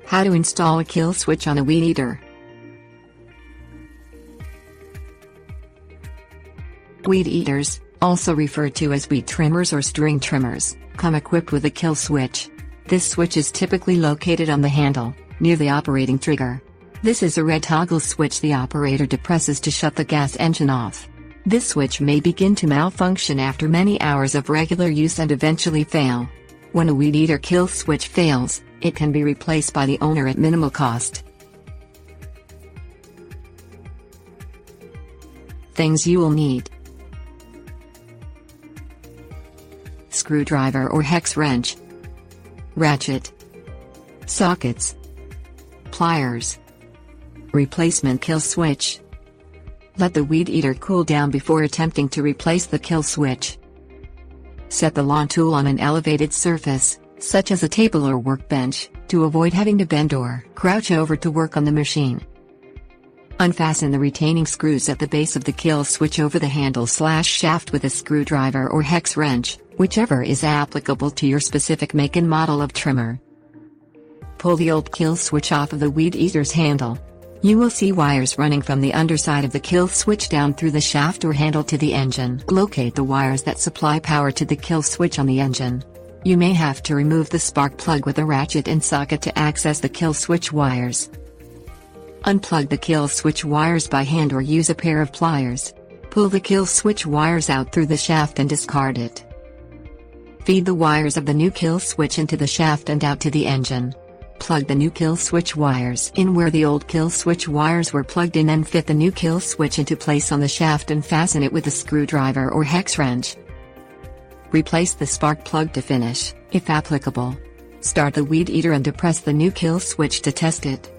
How to install a kill switch on a weed eater. Weed eaters, also referred to as weed trimmers or string trimmers, come equipped with a kill switch. This switch is typically located on the handle, near the operating trigger. This is a red toggle switch the operator depresses to shut the gas engine off. This switch may begin to malfunction after many hours of regular use and eventually fail. When a weed eater kill switch fails, it can be replaced by the owner at minimal cost. Things you will need: screwdriver or hex wrench, ratchet, sockets, pliers, replacement kill switch. Let the weed eater cool down before attempting to replace the kill switch. Set the lawn tool on an elevated surface, such as a table or workbench, to avoid having to bend or crouch over to work on the machine. Unfasten the retaining screws at the base of the kill switch over the handle/shaft with a screwdriver or hex wrench, whichever is applicable to your specific make and model of trimmer. Pull the old kill switch off of the weed eater's handle. You will see wires running from the underside of the kill switch down through the shaft or handle to the engine. Locate the wires that supply power to the kill switch on the engine. You may have to remove the spark plug with a ratchet and socket to access the kill switch wires. Unplug the kill switch wires by hand or use a pair of pliers. Pull the kill switch wires out through the shaft and discard it. Feed the wires of the new kill switch into the shaft and out to the engine. Plug the new kill switch wires in where the old kill switch wires were plugged in and fit the new kill switch into place on the shaft and fasten it with a screwdriver or hex wrench. Replace the spark plug to finish, if applicable. Start the weed eater and depress the new kill switch to test it.